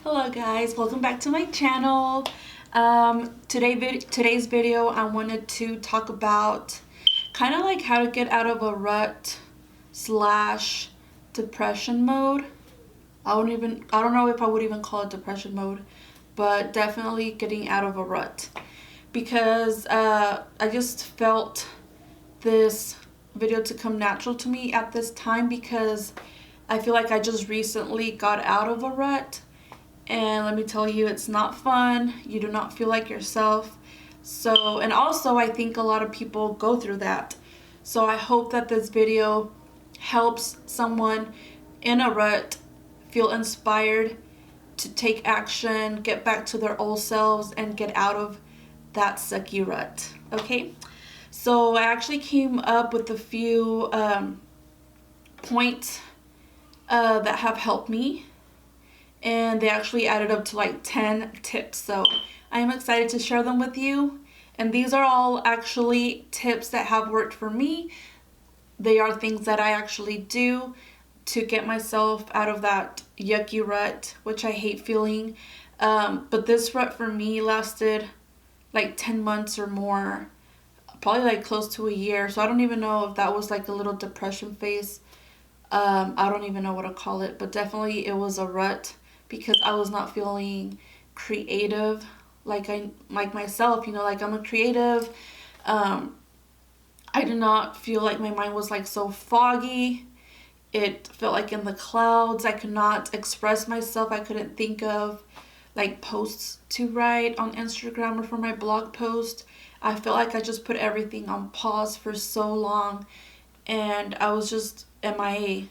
Hello guys, welcome back to my channel. Today's video I wanted to talk about kind of like how to get out of a rut slash depression mode. I don't know if I would even call it depression mode, but definitely getting out of a rut, because I just felt this video to come natural to me at this time, because I feel like I just recently got out of a rut. And let me tell you, it's not fun. You do not feel like yourself. So, and also I think a lot of people go through that. So I hope that this video helps someone in a rut feel inspired to take action, get back to their old selves, and get out of that sucky rut. Okay? So I actually came up with a few points that have helped me, and they actually added up to like 10 tips. So I am excited to share them with you. And these are all actually tips that have worked for me. They are things that I actually do to get myself out of that yucky rut, which I hate feeling. But this rut for me lasted like 10 months or more, probably like close to a year. So I don't even know if that was like a little depression phase. I don't even know what to call it, but definitely it was a rut, because I was not feeling creative like myself, like I'm a creative. I did not feel like my mind was like so foggy. It felt like in the clouds. I could not express myself. I couldn't think of like posts to write on Instagram or for my blog post. I felt like I just put everything on pause for so long, and I was just MIA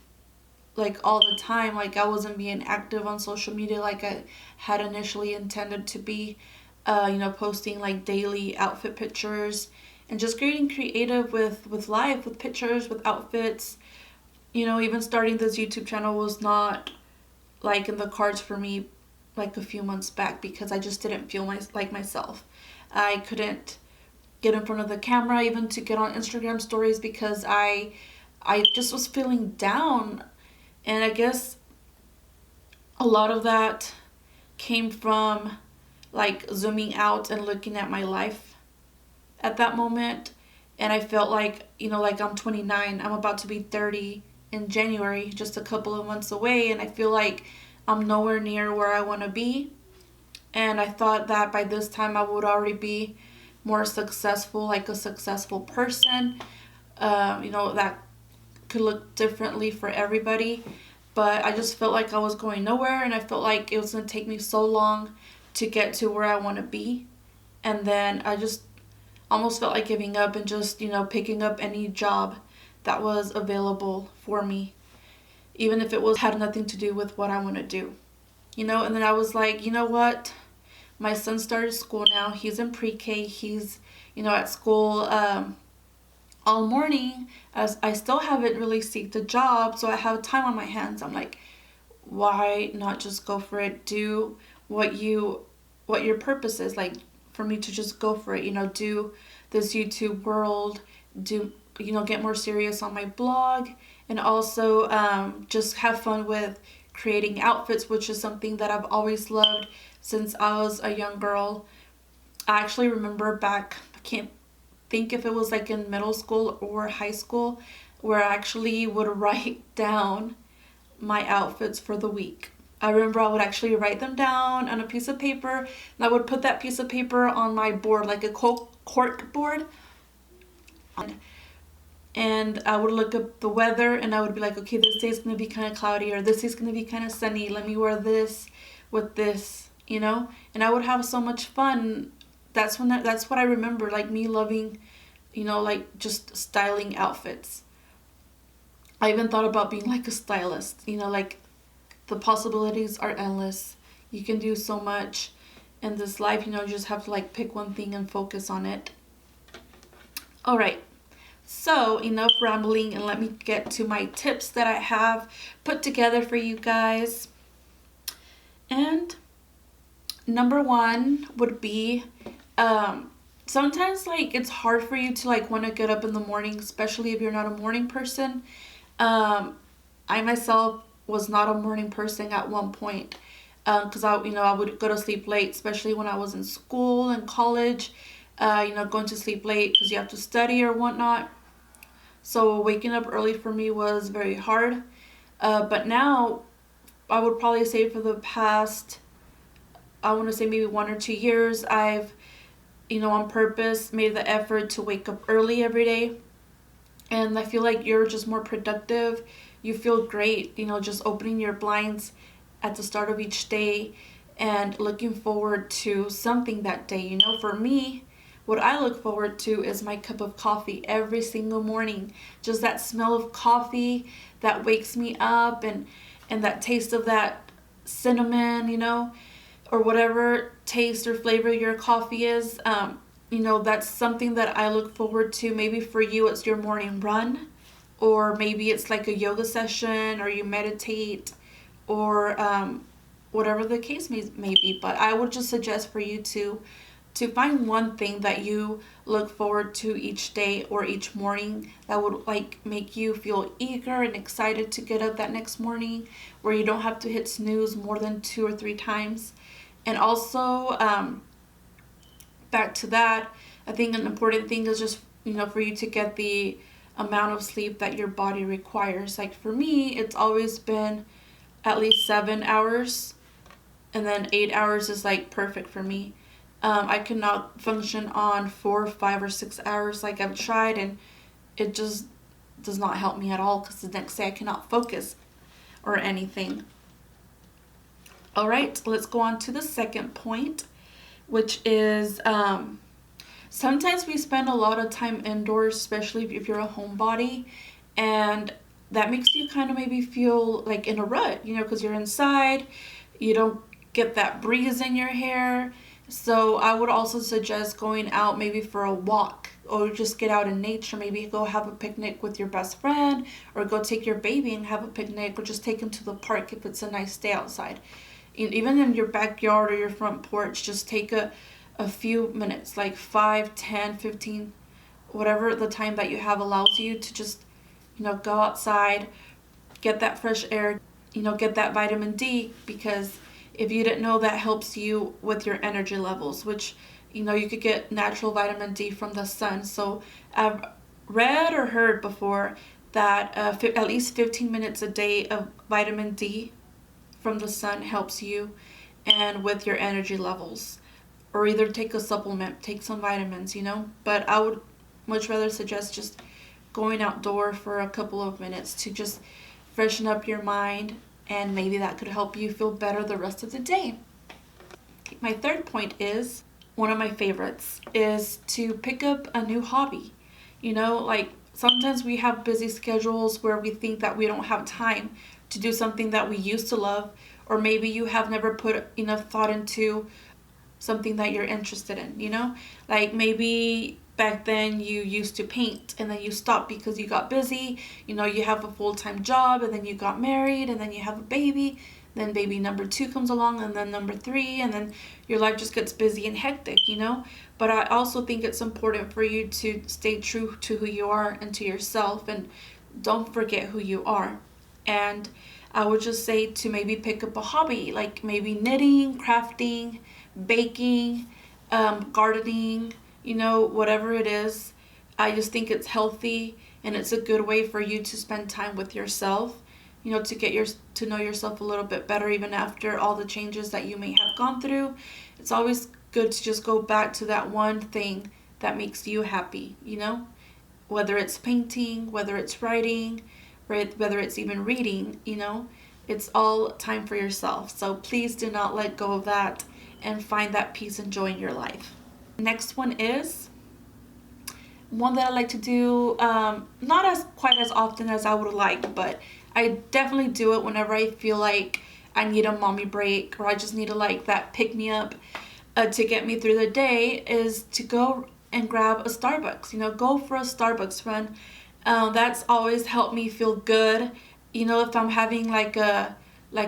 like all the time. Like I wasn't being active on social media like I had initially intended to be, posting like daily outfit pictures and just getting creative with life, with pictures, with outfits. Even starting this YouTube channel was not like in the cards for me like a few months back, because I just didn't feel like myself. I couldn't get in front of the camera even to get on Instagram stories, because I just was feeling down. And I guess a lot of that came from like zooming out and looking at my life at that moment. And I felt like, like I'm 29, I'm about to be 30 in January, just a couple of months away. And I feel like I'm nowhere near where I want to be. And I thought that by this time I would already be more successful, like a successful person. That could look differently for everybody, but I just felt like I was going nowhere, and I felt like it was going to take me so long to get to where I want to be. And then I just almost felt like giving up and just picking up any job that was available for me, even if it had nothing to do with what I want to do. And then I was like, you know what, my son started school now. He's in pre-K. He's at school all morning, as I still haven't really seeked a job, so I have time on my hands. I'm like, why not just go for it? Do what your purpose is, like for me to just go for it, do this YouTube world, get more serious on my blog, and also just have fun with creating outfits, which is something that I've always loved since I was a young girl. I actually remember back, I can't think if it was like in middle school or high school, where I actually would write down my outfits for the week. I remember I would actually write them down on a piece of paper, and I would put that piece of paper on my board, like a cork board, and I would look up the weather, and I would be like, okay, this day's gonna be kind of cloudy, or this day's gonna be kind of sunny. Let me wear this with this, and I would have so much fun. That's what I remember, like me loving, like just styling outfits. I even thought about being like a stylist, like the possibilities are endless. You can do so much in this life, you just have to like pick one thing and focus on it. All right. So enough rambling, and let me get to my tips that I have put together for you guys. And number one would be, sometimes like it's hard for you to like want to get up in the morning, especially if you're not a morning person. I myself was not a morning person at one point. because I would go to sleep late, especially when I was in school and college. Going to sleep late because you have to study or whatnot. So waking up early for me was very hard. But now I would probably say for the past, I want to say maybe 1 or 2 years, I've, on purpose made the effort to wake up early every day. And I feel like you're just more productive. You feel great, just opening your blinds at the start of each day and looking forward to something that day. For me, what I look forward to is my cup of coffee every single morning. Just that smell of coffee that wakes me up, and that taste of that cinnamon, or whatever taste or flavor your coffee is. That's something that I look forward to. Maybe for you, it's your morning run, or maybe it's like a yoga session, or you meditate, or whatever the case may be. But I would just suggest for you to find one thing that you look forward to each day or each morning that would like make you feel eager and excited to get up that next morning, where you don't have to hit snooze more than 2 or 3 times. And also, back to that, I think an important thing is just, for you to get the amount of sleep that your body requires. Like for me, it's always been at least 7 hours, and then 8 hours is like perfect for me. I cannot function on 4, 5, or 6 hours like I've tried, and it just does not help me at all because the next day I cannot focus or anything. All right, let's go on to the second point, which is sometimes we spend a lot of time indoors, especially if you're a homebody, and that makes you kind of maybe feel like in a rut, because you're inside, you don't get that breeze in your hair. So I would also suggest going out maybe for a walk, or just get out in nature. Maybe go have a picnic with your best friend, or go take your baby and have a picnic, or just take him to the park if it's a nice day outside. Even in your backyard or your front porch, just take a few minutes, like 5, 10, 15, whatever the time that you have allows you to just, go outside, get that fresh air, get that vitamin D, because if you didn't know, that helps you with your energy levels, which, you could get natural vitamin D from the sun. So I've read or heard before that at least 15 minutes a day of vitamin D from the sun helps you and with your energy levels. Or either take a supplement, take some vitamins, But I would much rather suggest just going outdoor for a couple of minutes to just freshen up your mind, and maybe that could help you feel better the rest of the day. Okay, my third point is, one of my favorites, is to pick up a new hobby. Like sometimes we have busy schedules where we think that we don't have time to do something that we used to love, or maybe you have never put enough thought into something that you're interested in. Like maybe back then you used to paint and then you stopped because you got busy. You have a full-time job, and then you got married, and then you have a baby, then baby number 2 comes along, and then number 3, and then your life just gets busy and hectic. But I also think it's important for you to stay true to who you are and to yourself, and don't forget who you are. And I would just say to maybe pick up a hobby, like maybe knitting, crafting, baking, gardening, whatever it is. I just think it's healthy, and it's a good way for you to spend time with yourself, to know yourself a little bit better, even after all the changes that you may have gone through. It's always good to just go back to that one thing that makes you happy, whether it's painting, whether it's writing, whether it's even reading, it's all time for yourself. So please do not let go of that, and find that peace and joy in your life. Next one is one that I like to do, not as quite as often as I would like, but I definitely do it whenever I feel like I need a mommy break, or I just need to like that pick me up to get me through the day, is to go and grab a Starbucks. Go for a Starbucks run. That's always helped me feel good. If I'm having like a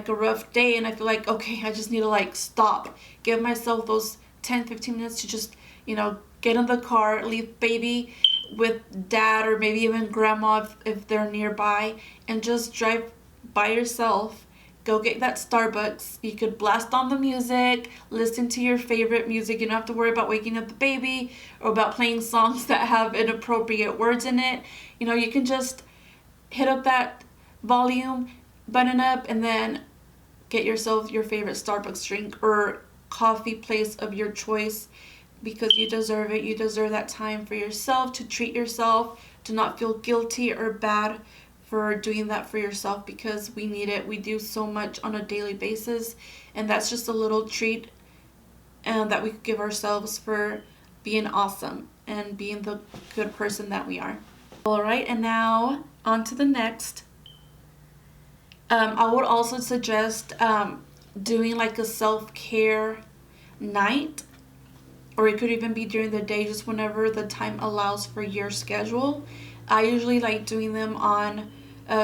rough day and I feel like, okay, I just need to like stop, give myself those 10-15 minutes to just, get in the car, leave baby with dad, or maybe even grandma if they're nearby, and just drive by yourself go get that Starbucks. You could blast on the music, listen to your favorite music. You don't have to worry about waking up the baby or about playing songs that have inappropriate words in it. You know, you can just hit up that volume button up and then get yourself your favorite Starbucks drink or coffee place of your choice, because you deserve it. You deserve that time for yourself, to treat yourself, to not feel guilty or bad for doing that for yourself, because we need it. We do so much on a daily basis, and that's just a little treat that we could give ourselves for being awesome and being the good person that we are. All right, and now on to the next. I would also suggest doing like a self-care night, or it could even be during the day, just whenever the time allows for your schedule. I usually like doing them on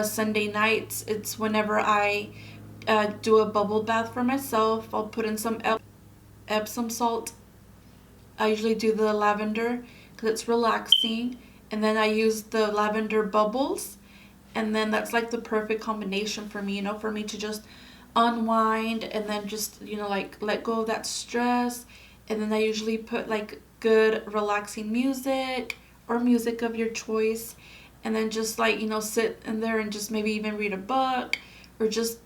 Sunday nights. It's whenever I do a bubble bath for myself. I'll put in some Epsom salt. I usually do the lavender because it's relaxing, and then I use the lavender bubbles, and then that's like the perfect combination for me, you know, for me to just unwind and then just, you know, like let go of that stress. And then I usually put like good relaxing music or music of your choice, and then just like, you know, sit in there and just maybe even read a book, or just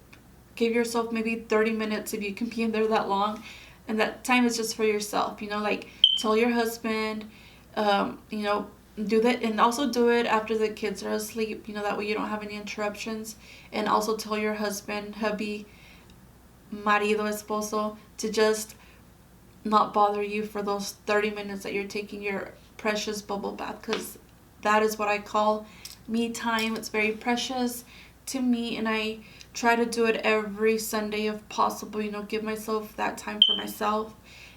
give yourself maybe 30 minutes if you can be in there that long. And that time is just for yourself, you know, like tell your husband, you know, do that, and also do it after the kids are asleep, you know, that way you don't have any interruptions. And also tell your husband, hubby, marido, esposo, to just not bother you for those 30 minutes that you're taking your precious bubble bath, because that is what I call me time. It's very precious to me, and I try to do it every Sunday if possible, you know, give myself that time for myself.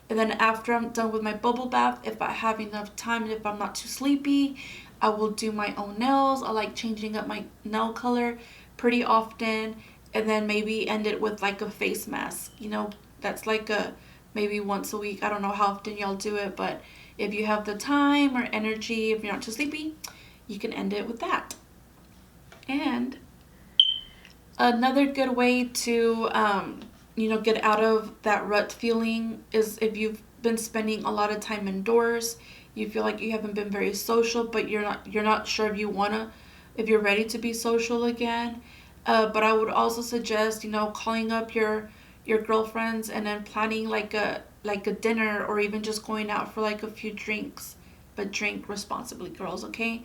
And then after I'm done with my bubble bath, if I have enough time and if I'm not too sleepy, I will do my own nails. I like changing up my nail color pretty often, and then maybe end it with like a face mask, you know, that's like a maybe once a week. I don't know how often y'all do it, but if you have the time or energy, if you're not too sleepy, you can end it with that. And another good way to you know, get out of that rut feeling is if you've been spending a lot of time indoors, you feel like you haven't been very social, but you're not sure if you're ready to be social again. But I would also suggest, you know, calling up your girlfriends and then planning like a dinner, or even just going out for like a few drinks, but drink responsibly, girls, okay?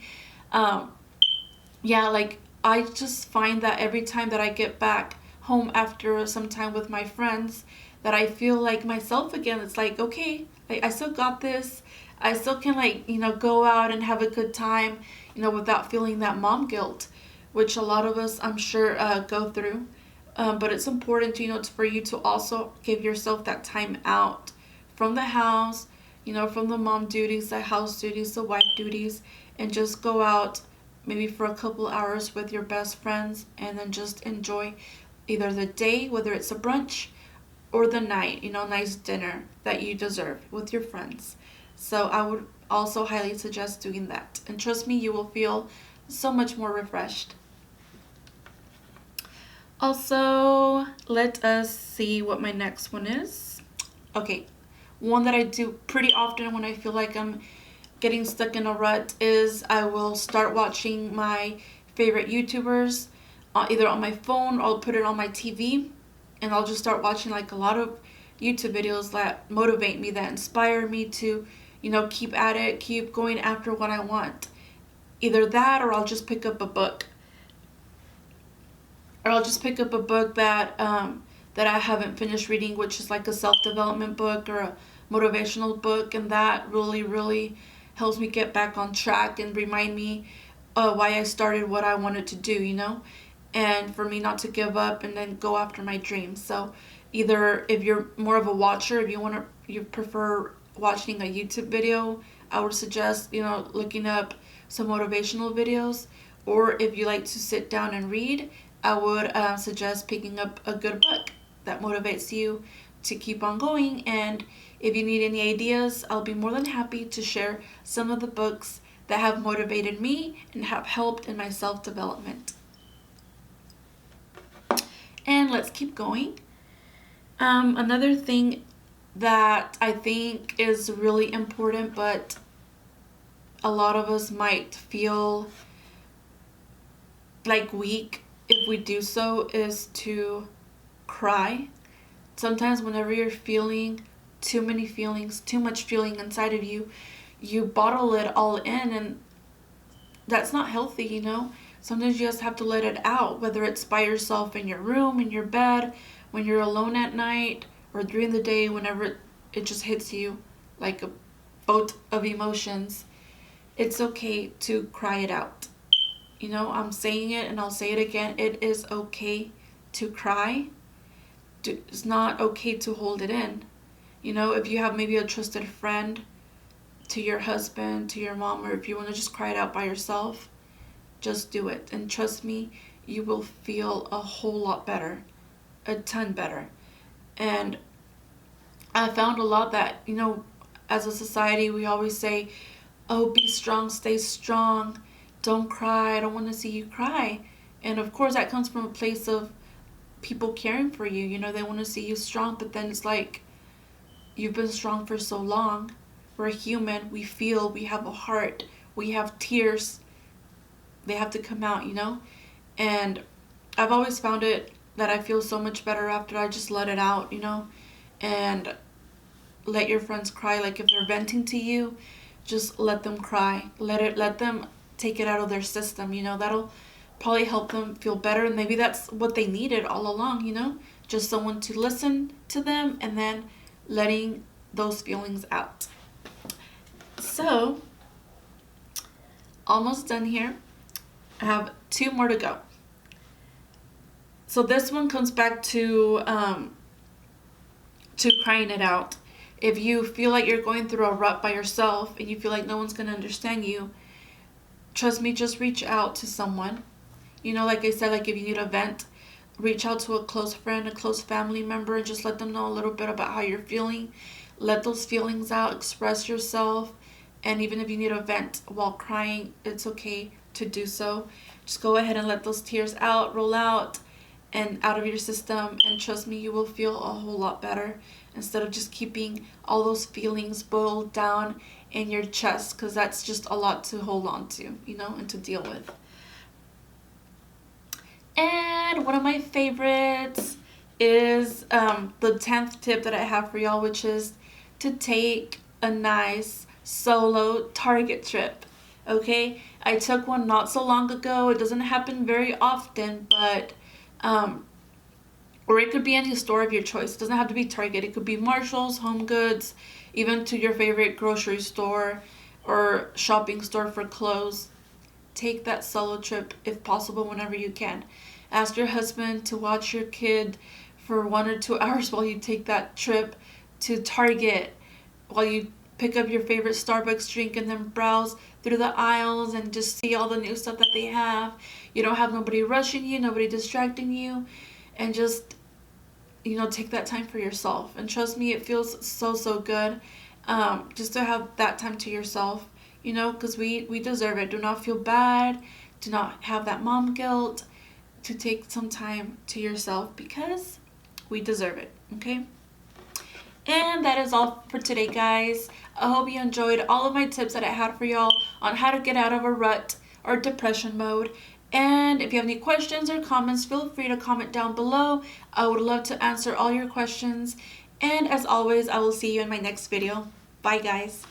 Yeah, like I just find that every time that I get back home after some time with my friends, that I feel like myself again. It's like, okay, I still got this. I still can, like, you know, go out and have a good time, you know, without feeling that mom guilt, which a lot of us, I'm sure, go through. But it's important, you know, for you to also give yourself that time out from the house, you know, from the mom duties, the house duties, the wife duties, and just go out maybe for a couple hours with your best friends, and then just enjoy either the day, whether it's a brunch, or the night, you know, nice dinner that you deserve with your friends. So I would also highly suggest doing that. And trust me, you will feel so much more refreshed. Also, let us see what my next one is. Okay, one that I do pretty often when I feel like I'm getting stuck in a rut is I will start watching my favorite YouTubers either on my phone, or I'll put it on my TV, and I'll just start watching like a lot of YouTube videos that motivate me, that inspire me to, you know, keep at it, keep going after what I want. Either that, or I'll just pick up a book. Or I'll just pick up a book that that I haven't finished reading, which is like a self-development book or a motivational book, and that really helps me get back on track and remind me why I started what I wanted to do, you know, and for me not to give up and then go after my dreams. So either if you're more of a watcher, if you prefer watching a YouTube video, I would suggest, you know, looking up some motivational videos. Or if you like to sit down and read, I would suggest picking up a good book that motivates you to keep on going. And if you need any ideas, I'll be more than happy to share some of the books that have motivated me and have helped in my self-development. And let's keep going. Another thing that I think is really important, but a lot of us might feel like weak if we do so, is to cry. Sometimes whenever you're feeling too many feelings, too much feeling inside of you, you bottle it all in, and that's not healthy, you know? Sometimes you just have to let it out, whether it's by yourself in your room, in your bed, when you're alone at night, or during the day, whenever it just hits you like a boat of emotions. It's okay to cry it out. You know, I'm saying it and I'll say it again. It is okay to cry. It's not okay to hold it in. You know, if you have maybe a trusted friend, to your husband, to your mom, or if you want to just cry it out by yourself, just do it. And trust me, you will feel a whole lot better, a ton better. And I found a lot that, you know, as a society, we always say, oh, be strong, stay strong, don't cry, I don't want to see you cry. And of course, that comes from a place of people caring for you. You know, they want to see you strong, but then it's like, you've been strong for so long. We're human, we feel, we have a heart, we have tears. They have to come out, you know? And I've always found it that I feel so much better after I just let it out, you know? And let your friends cry. Like if they're venting to you, just let them cry. Let them take it out of their system, you know? That'll probably help them feel better. And maybe that's what they needed all along, you know? Just someone to listen to them and then letting those feelings out. So, almost done here. I have 2 more to go. So this one comes back to crying it out. If you feel like you're going through a rut by yourself and you feel like no one's going to understand you, trust me, just reach out to someone. You know, like I said, like if you need a vent, reach out to a close friend, a close family member, and just let them know a little bit about how you're feeling. Let those feelings out, express yourself. And even if you need a vent while crying, it's okay to do so. Just go ahead and let those tears out, roll out, and out of your system. And trust me, you will feel a whole lot better instead of just keeping all those feelings boiled down in your chest, because that's just a lot to hold on to, you know, and to deal with. And one of my favorites is the 10th tip that I have for y'all, which is to take a nice solo Target trip. Okay, I took one not so long ago. It doesn't happen very often, but or it could be any store of your choice. It doesn't have to be Target. It could be Marshall's, Home Goods, even to your favorite grocery store or shopping store for clothes. Take that solo trip if possible whenever you can. Ask your husband to watch your kid for 1 or 2 hours while you take that trip to Target, while you pick up your favorite Starbucks drink and then browse through the aisles and just see all the new stuff that they have. You don't have nobody rushing you, nobody distracting you, and just, you know, take that time for yourself. And trust me, it feels so good just to have that time to yourself, you know, because we deserve it. Do not feel bad. Do not have that mom guilt. To take some time to yourself because we deserve it, okay? And that is all for today, guys. I hope you enjoyed all of my tips that I had for y'all on how to get out of a rut or depression mode. And if you have any questions or comments, feel free to comment down below. I would love to answer all your questions. And as always, I will see you in my next video. Bye, guys.